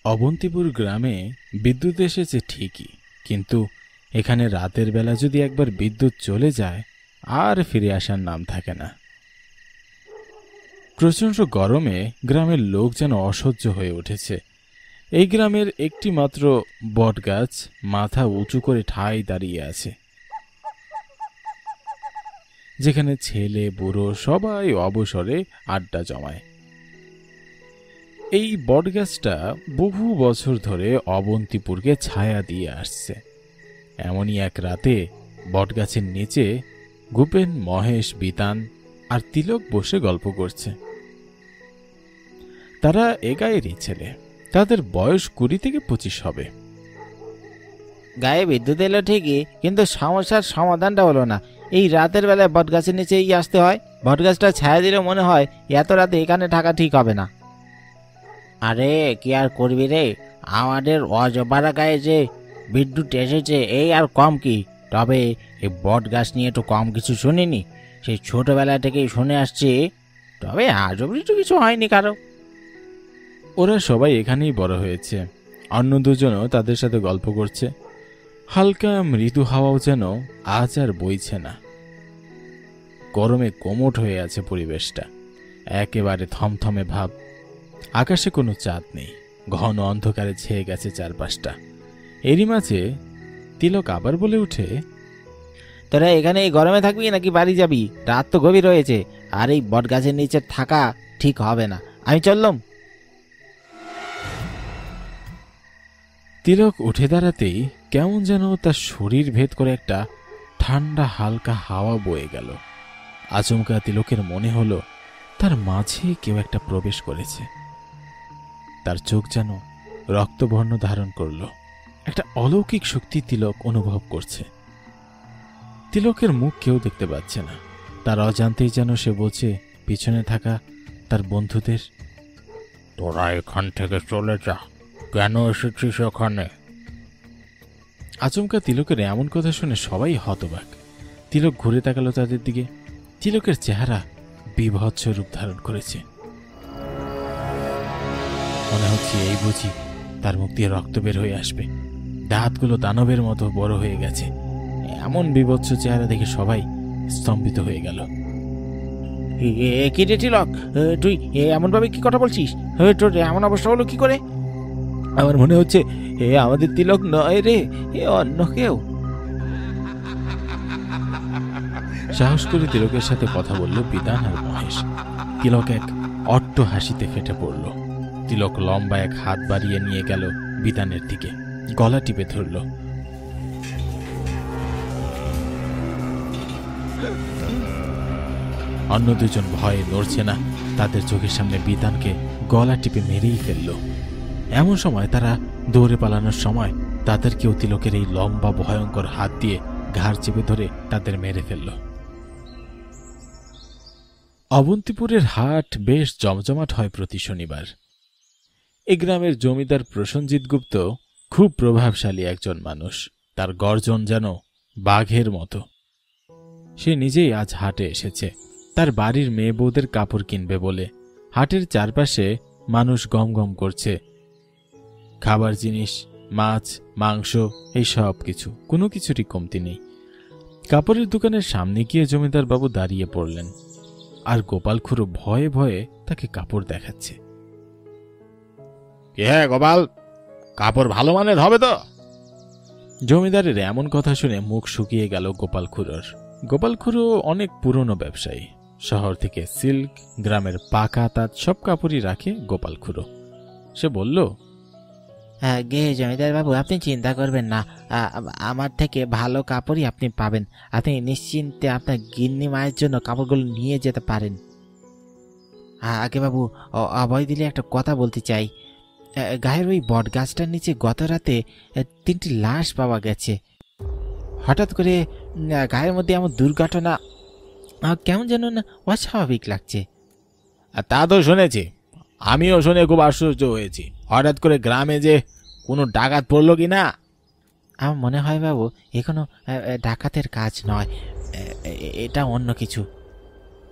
অবন্তিপুর গ্রামে বিদ্যুৎ এসেছে ঠিকই, কিন্তু এখানে রাতের বেলা যদি একবার বিদ্যুৎ চলে যায় আর ফিরে আসার নাম থাকে না। প্রচণ্ড গরমে গ্রামের লোক যেন অসহ্য হয়ে উঠেছে। এই গ্রামের একটি মাত্র বটগাছ মাথা উঁচু করে ঠায় দাঁড়িয়ে আছে, যেখানে ছেলে বুড়ো সবাই অবসরে আড্ডা জমায়। এই বটগাছটা বহু বছর ধরে অবন্তিপুরকে ছায়া দিয়ে আসছে। এমনই এক রাতে বটগাছের নিচে গুপেন, মহেশ, বিতান আর তিলক বসে গল্প করছে। তারা এ গায়েরই ছেলে, তাদের বয়স 20 থেকে 25 হবে। গায়ে বিদ্যুৎ এলো ঠিকই, কিন্তু সমস্যার সমাধানটা হলো না। এই রাতের বেলায় বটগাছের নিচেই আসতে হয়। বটগাছটা ছায়া দিলে মনে হয় এত রাতে এখানে থাকা ঠিক হবে না। আরে কি আর করবি রে, আমাদের অজপাড়া গায়ে যে বিদ্যুৎ এসেছে এই আর কম কি। তবে এই বটগাছ নিয়ে তো কম কিছু শুনিনি, সেই ছোটবেলা থেকেই শুনে আসছি। তবে আজ অব্দি তো কিছু হয়নি কারো। ওরা সবাই এখানেই বড় হয়েছে। অন্য দুজনও তাদের সাথে গল্প করছে। হালকা মৃদু হাওয়াও যেন আজ আর বইছে না। গরমে কোমট হয়ে আছে পরিবেশটা, একেবারে থমথমে ভাব। আকাশে কোনো চাঁদ নেই, ঘন অন্ধকারে ছেয়ে গেছে চারপাশটা। এরই মাঝে তিলক আবার বলে উঠে, তোরা এখানে এই গরমে থাকবি নাকি বাড়ি যাবি? রাত তো গভীর হয়েছে, আর এই বটগাছের নিচে থাকা ঠিক হবে না। আমি চললাম। তিলক উঠে দাঁড়াতেই কেমন যেন তার শরীর ভেদ করে একটা ঠান্ডা হালকা হাওয়া বয়ে গেল। আচমকা তিলকের মনে হলো তার মাঝে কেউ একটা প্রবেশ করেছে। তার চোখ যেন রক্তবর্ণ ধারণ করল। একটা অলৌকিক শক্তি তিলক অনুভব করছে। তিলকের মুখ কেউ দেখতে পাচ্ছে না। তার অজান্তেই যেন সে বলছে পিছনে থাকা তার বন্ধুদের, তোরা এখান থেকে চলে যা, কেন এসেছিস ওখানে? আচমকা তিলকের এমন কথা শুনে সবাই হতবাক। তিলক ঘুরে তাকালো তাদের দিকে। তিলকের চেহারা বিভৎস রূপ ধারণ করেছে। মনে হচ্ছে এই বুঝি তার মুখ দিয়ে রক্ত বের হয়ে আসবে। দাঁতগুলো দানবের মতো বড় হয়ে গেছে। এমন বিভৎস চেহারা দেখে সবাই স্তম্ভিত হয়ে গেল। কি রে তিলক, তুই এমন ভাবে কি কথা বলছিস? তোর এমন অবস্থা হলো কি করে? আমার মনে হচ্ছে আমাদের তিলক নয় রে, অন্য কেউ। সাহস করে তিলকের সাথে কথা বলল বিতান আর মহেশ। তিলক এক অট্ট হাসিতে ফেটে পড়ল। তিলক লম্বা এক হাত বাড়িয়ে নিয়ে গেল বিতানের দিকে, গলা টিপে ধরল। অন্য দুজন ভয়ে নড়ছে না। তাদের চোখের সামনে বিতানকে গলা টিপে মেরেই ফেলল। এমন সময় তারা দৌড়ে পালানোর সময় তাদেরকেও তিলকের এই লম্বা ভয়ঙ্কর হাত দিয়ে ঘাড় চেপে ধরে তাদের মেরে ফেলল। অবন্তিপুরের হাট বেশ জমজমাট হয় প্রতি শনিবার। এই গ্রামের জমিদার প্রসেনজিৎ গুপ্ত খুব প্রভাবশালী একজন মানুষ। তার গর্জন যেন বাঘের মতো। সে নিজেই আজ হাটে এসেছে তার বাড়ির মেয়ে বউদের কাপড় কিনবে বলে। হাটের চারপাশে মানুষ গম গম করছে। খাবার জিনিস, মাছ, মাংস, এই সব কিছু, কোনো কিছুরই কমতি নেই। কাপড়ের দোকানের সামনে গিয়ে জমিদার বাবু দাঁড়িয়ে পড়লেন, আর গোপাল খুড়ো ভয়ে ভয়ে তাকে কাপড় দেখাচ্ছে। হ্যাঁ গোপাল, কাপড় ভালো মানের হবে তো? জমিদারের এমন কথা শুনে মুখ শুকিয়ে গেল গোপাল খুড়োর। গোপাল খুড়ো অনেক পুরনো ব্যবসায়ী। শহর থেকে সিল্ক, গ্রামের পাকা তাঁত সব কাপড়ই রাখে গোপাল খুড়ো। সে বলল, গে জমিদার বাবু, আপনি চিন্তা করবেন না, আমার থেকে ভালো কাপড়ই আপনি পাবেন। আপনি নিশ্চিন্তে আপনার গিন্নি মায়ের জন্য কাপড়গুলো নিয়ে যেতে পারেন। আগে বাবু, অভয় দিলে একটা কথা বলতে চাই। গায়ের ওই বট গাছটার নিচে গত রাতে 3টি লাশ পাওয়া গেছে। হঠাৎ করে গায়ের মধ্যে এমন দুর্ঘটনা কেমন যেন না অস্বাভাবিক লাগছে। তা তো শুনেছি, আমিও শুনে খুব আশ্চর্য হয়েছি। হঠাৎ করে গ্রামে যে কোনো ডাকাত পড়লো কি না? আমার মনে হয় বাবু এ কোনো ডাকাতের কাজ নয়, এটা অন্য কিছু।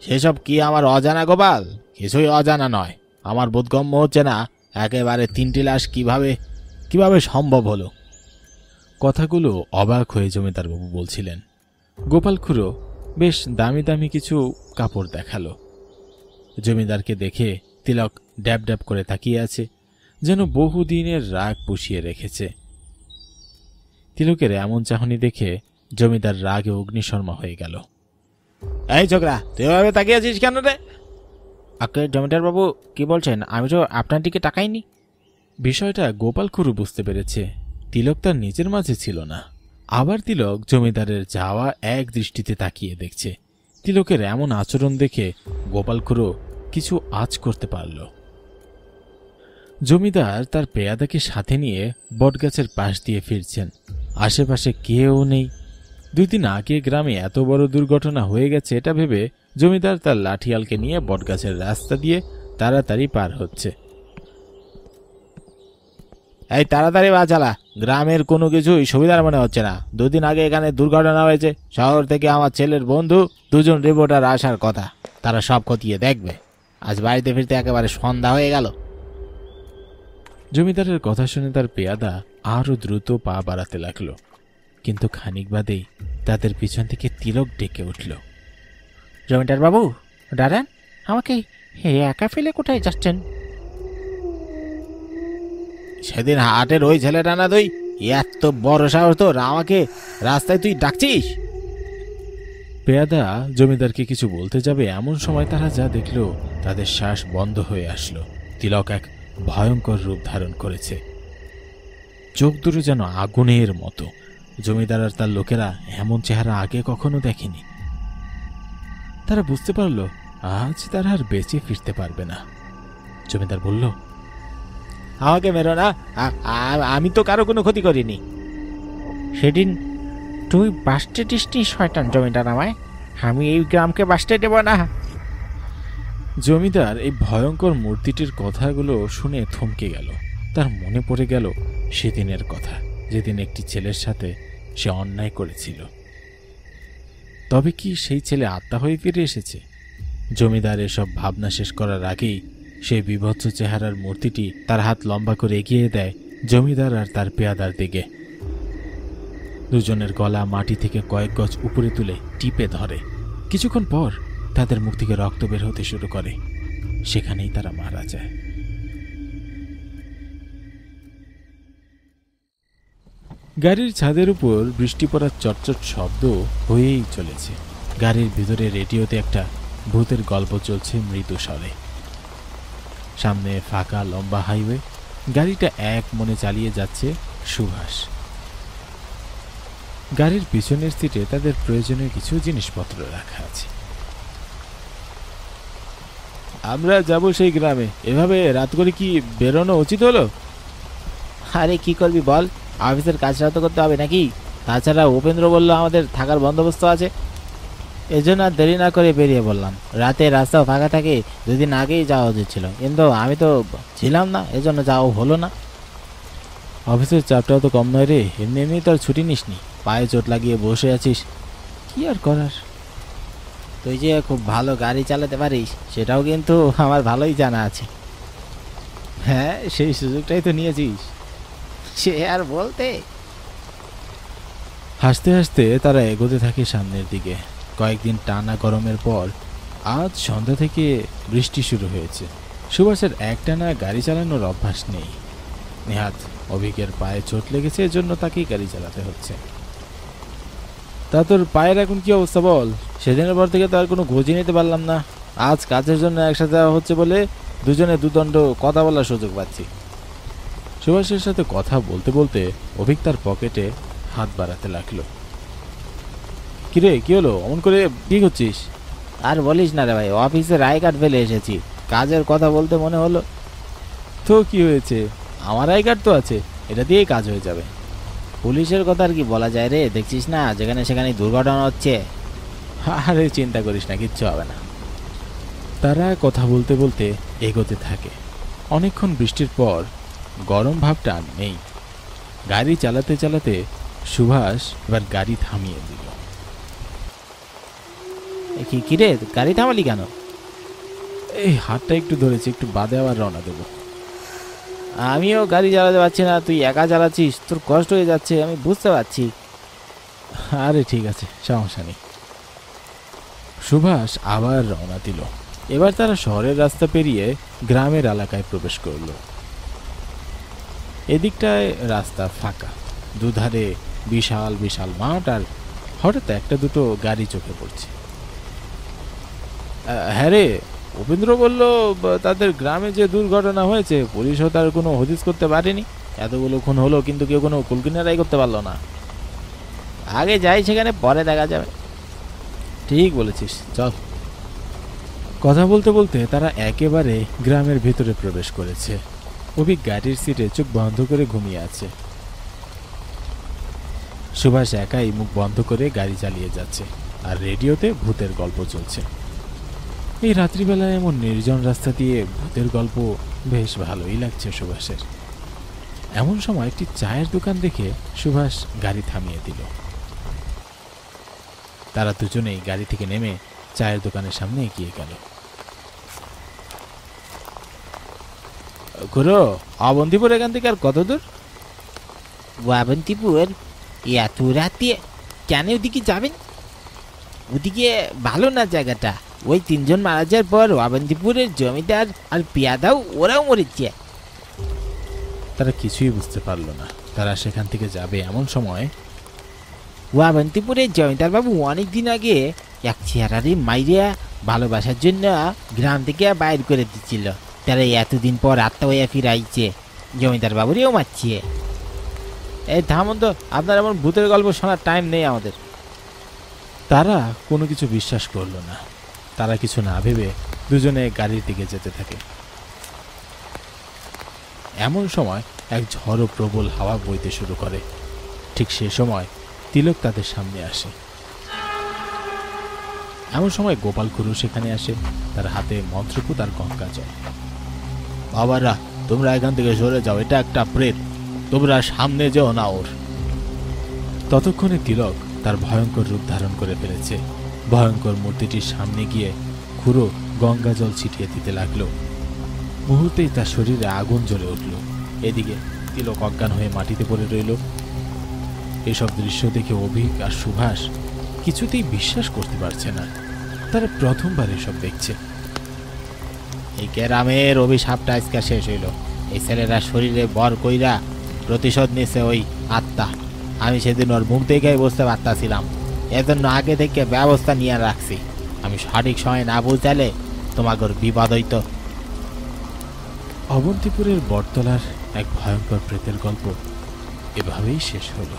সেসব কি আমার অজানা গোপাল? কিছুই অজানা নয়। আমার বোধগম্য হচ্ছে না একেবারে 3টি লাশ কিভাবে কিভাবে সম্ভব হলো? কথাগুলো অবাক হয়ে জমিদারবাবু বলছিলেন। গোপাল খুড়ো বেশ দামি দামি কিছু কাপড় দেখালো। জমিদারকে দেখে তিলক ড্যাব ড্যাব করে তাকিয়ে আছে, যেন বহুদিনের রাগ পুষিয়ে রেখেছে। তিলকের এমন চাহনি দেখে জমিদার রাগে অগ্নিশর্মা হয়ে গেল। এই ছোকরা, তুই এভাবে তাকিয়ে আছিস কেন রে? আগে জমিদার বাবু কি বলছেন? আমি তো আপনার দিকে তাকাইনি। বিষয়টা গোপাল খুড়ো বুঝতে পেরেছে। তিলক তার নিজের মাঝে ছিল না। আবার তিলক জমিদারের যাওয়া এক দৃষ্টিতে তাকিয়ে দেখছে। তিলকের এমন আচরণ দেখে গোপাল খুড়ো কিছু আঁচ করতে পারল। জমিদার তার পেয়াদাকে সাথে নিয়ে বটগাছের পাশ দিয়ে ফিরছেন। আশেপাশে কেউ নেই। 2 দিন আগে গ্রামে এত বড় দুর্ঘটনা হয়ে গেছে এটা ভেবে জমিদার তার লাঠিয়ালকে নিয়ে বটগাছের রাস্তা দিয়ে তাড়াতাড়ি পার হচ্ছে। এই তাড়াতাড়ি বা চালা, গ্রামের কোনো কিছুই সুবিধার মনে হচ্ছে না। 2 দিন আগে এখানে দুর্ঘটনা হয়েছে। শহর থেকে আমার ছেলের বন্ধু 2 জন রিপোর্টার আসার কথা, তারা সব খতিয়ে দেখবে। আজ বাড়িতে ফিরতে একেবারে সন্ধ্যা হয়ে গেল। জমিদারের কথা শুনে তার পেয়াদা আরো দ্রুত পা বাড়াতে লাগলো, কিন্তু খানিক বাদেই তাদের পিছন থেকে তিলক ডেকে উঠল। জমিদার বাবু দাঁড়ান, আমাকে একা ফেলে কোথায় যাচ্ছেন? সেদিন হাটের ওই ছেলেটা না তুই? এত বড় সাহস তোর, আমাকে রাস্তায় তুই ডাকছিস? পেয়াদা জমিদারকে কিছু বলতে যাবে এমন সময় তারা যা দেখল তাদের শ্বাস বন্ধ হয়ে আসলো। তিলক এক ভয়ঙ্কর রূপ ধারণ করেছে, চোখ দুটো যেন আগুনের মতো। জমিদার আর তার লোকেরা এমন চেহারা আগে কখনো দেখেনি। তারা বুঝতে পারল আজ তারা আর বেঁচে ফিরতে পারবে না। জমিদার বলল, আমাকে মেরো না, আমি তো কারো কোনো ক্ষতি করিনি। সেদিন তুই বাঁচতে দিসনি শয়তান জমিদার আমায়। আমি এই গ্রামকে বাঁচতে দেব না। জমিদার এই ভয়ঙ্কর মূর্তিটির কথাগুলো শুনে থমকে গেল। তার মনে পড়ে গেল সেদিনের কথা, যেদিন একটি ছেলের সাথে সে অন্যায় করেছিল। তবে কি সেই ছেলে আত্মা হয়ে ফিরে এসেছে? জমিদার এসব ভাবনা শেষ করার আগেই সেই বিভৎস চেহারার মূর্তিটি তার হাত লম্বা করে এগিয়ে দেয় জমিদার আর তার পেয়াদার দিকে। দুজনের গলা মাটি থেকে কয়েক গজ উপরে তুলে টিপে ধরে। কিছুক্ষণ পর তাদের মুখ থেকে রক্ত বের হতে শুরু করে। সেখানেই তারা মারা যায়। গাড়ির ছাদের উপর বৃষ্টি পড়ার চটচট শব্দ হয়েই চলেছে। গাড়ির ভিতরে রেডিওতে একটা ভূতের গল্প চলছে মৃদু স্বরে। সামনে ফাঁকা লম্বা হাইওয়ে। গাড়িটা এক মনে চালিয়ে যাচ্ছে সুভাষ। গাড়ির পিছনের সিটে তাদের প্রয়োজনীয় কিছু জিনিসপত্র রাখা আছে। আমরা যাব সেই গ্রামে। এভাবে রাত করে কি বেরোনো উচিত হলো? আরে কি করবি বল, অফিসের কাজটা তো করতে হবে নাকি? তাছাড়া উপেন্দ্র বলল আমাদের থাকার বন্দোবস্ত আছে। এজন্য আর দেরি না করে বেরিয়ে বললাম। রাতে রাস্তাও ফাঁকা থাকে, 2 দিন আগেই যাওয়া উচিত ছিল, কিন্তু আমি তো ছিলাম না, এজন্য যাওয়া হলো না। অফিসের চাপটাও তো কম নয় রে। এমনি এমনি তো আর ছুটি নিসনি, পায়ে চোট লাগিয়ে বসে আছিস, কি আর করার। তুই যে খুব ভালো গাড়ি চালাতে পারিস সেটাও কিন্তু আমার ভালোই জানা আছে। হ্যাঁ, সেই সুযোগটাই তো নিয়েছিস। সে আর বলতে। হাসতে হাসতে তারা এগোতে থাকে সামনের দিকে। কয়েকদিন টানা গরমের পর আজ সন্ধ্যা থেকে বৃষ্টি শুরু হয়েছে। সুভাষের একটানা গাড়ি চালানোর অভ্যাস নেই। নেহাত অভিকের পায়ে চোট লেগেছে, এজন্য তাকেই গাড়ি চালাতে হচ্ছে। তা তোর পায়ের এখন কি অবস্থা বল? সেদিনের পর থেকে তো আর কোনো খোঁজই নিতে পারলাম না। আজ কাজের জন্য একসাথে হচ্ছে বলে দুজনে দুদণ্ড কথা বলার সুযোগ পাচ্ছি। সুভাষের সাথে কথা বলতে বলতে অভিক তার পকেটে হাত বাড়াতে লাগলো। কিরে, কি হলো? অমন করে কি করছিস? আর বলিস না রে ভাই, অফিসের আই কার্ড ফেলে এসেছি, কাজের কথা বলতে মনে হলো। তো কি হয়েছে? আমার আই কার্ড তো আছে, এটা দিয়েই কাজ হয়ে যাবে। পুলিশের কথা আর কি বলা যায় রে, দেখছিস না যেখানে সেখানে দুর্ঘটনা হচ্ছে। আরে চিন্তা করিস না, কিচ্ছু হবে না। তারা কথা বলতে বলতে এগোতে থাকে। অনেকক্ষণ বৃষ্টির পর গরম ভাবটা আর নেই। গাড়ি চালাতে চালাতে সুভাষ এবার গাড়ি থামিয়ে দিল। কি রে, গাড়ি থামালি কেন? এই হাতটা একটু ধরেছি, একটু বাদে আবার রওনা দেব। আমিও গাড়ি চালাতে পারছি না, তুই একা চালাচ্ছিস, তোর কষ্ট হয়ে যাচ্ছে, আমি বুঝতে পারছি। আরে ঠিক আছে, সমস্যা নেই। সুভাষ আবার রওনা দিল। এবার তারা শহরের রাস্তা পেরিয়ে গ্রামের এলাকায় প্রবেশ করল। এদিকটায় রাস্তা ফাঁকা, দুধারে বিশাল বিশাল মাঠ, আর হঠাৎ একটা দুটো গাড়ি চোখে পড়ছে। হ্যাঁ রে, উপেন্দ্র বলল তাদের গ্রামে যে দুর্ঘটনা হয়েছে পুলিশও তার কোনো হদিস করতে পারেনি। এতগুলো খুন হলো কিন্তু কেউ কোনো কুলকিনারাই করতে পারলো না। আগে যাই, সেখানে পরে দেখা যাবে। ঠিক বলেছিস, চল। কথা বলতে বলতে তারা একেবারে গ্রামের ভেতরে প্রবেশ করেছে। অভিক গাড়ির সিটে চোখ বন্ধ করে ঘুমিয়ে আছে। সুভাষ একাই মুখ বন্ধ করে গাড়ি চালিয়ে যাচ্ছে, আর রেডিওতে ভূতের গল্প চলছে। এই রাত্রিবেলায় এমন নির্জন রাস্তা দিয়ে ভূতের গল্প বেশ ভালোই লাগছে সুভাষের। এমন সময় একটি চায়ের দোকান দেখে সুভাষ গাড়ি থামিয়ে দিল। তারা দুজনেই গাড়ি থেকে নেমে চায়ের দোকানের সামনে এগিয়ে গেল। খুড়ো, অবন্তিপুর এখান থেকে আর কত দূর? অবন্তিপুর এত রাতে কেন ওদিকে যাবেন? ওদিকে ভালো না জায়গাটা। ওই তিনজন মারা যাওয়ার পর অবন্তিপুরের জমিদার আর পিয়াদাও ওরাও মরেছে। তারা কিছুই বুঝতে পারল না। তারা সেখান থেকে যাবে এমন সময় অবন্তিপুরের জমিদার বাবু অনেকদিন আগে এক চেহারারি মাইরিয়া ভালোবাসার জন্য গ্রাম থেকে বাইর করে দিচ্ছিল। তারা এতদিন পর আত্মা হইয়া ফিরাইছে, জমিদার বাবুরেও মারছে। এই থামুন তো, আপনার এমন ভূতের গল্প শোনার টাইম নেই আমাদের। তারা কোনো কিছু বিশ্বাস করলো না। তারা কিছু না ভেবে দুজনে গাড়ির দিকে যেতে থাকে। এমন সময় এক ঝড়ো প্রবল হাওয়া বইতে শুরু করে। ঠিক সে সময় তিলক তাদের সামনে আসে। এমন সময় গোপাল খুড়ো সেখানে আসে, তার হাতে মন্ত্রপুত আর গঙ্গা জল। বাবারা, তোমরা এখান থেকে সরে যাও, এটা একটা প্রেত, তোমরা সামনে যেও না ওর। ততক্ষণে তিলক তার ভয়ঙ্কর রূপ ধারণ করে ফেলেছে। ভয়ঙ্কর মূর্তিটির সামনে গিয়ে খুড়ো গঙ্গা জল ছিটিয়ে দিতে লাগলো। মুহূর্তেই তার শরীরে আগুন জ্বলে উঠল। এদিকে তিলক অজ্ঞান হয়ে মাটিতে পড়ে রইল। এসব দৃশ্য দেখে অভিক আর সুভাষ কিছুতেই বিশ্বাস করতে পারছে না। তারা প্রথমবার এসব দেখছে। এই গ্রামের অভিশাপটা আজকে শেষ হইল। এই ছেলেরা শরীরে বর কইরা প্রতিশোধ নিছে ওই আত্মা। আমি সেদিন ওর মুখ দেখেই বুঝতে পারতাছিলাম, এজন্য আগে থেকে ব্যবস্থা নিয়ে রাখছি। আমি সঠিক সময় না বুঝালে তোমাদের বিপদ হইত। অবন্তিপুরের বটতলার এক ভয়ঙ্কর প্রেতের গল্প এভাবেই শেষ হলো।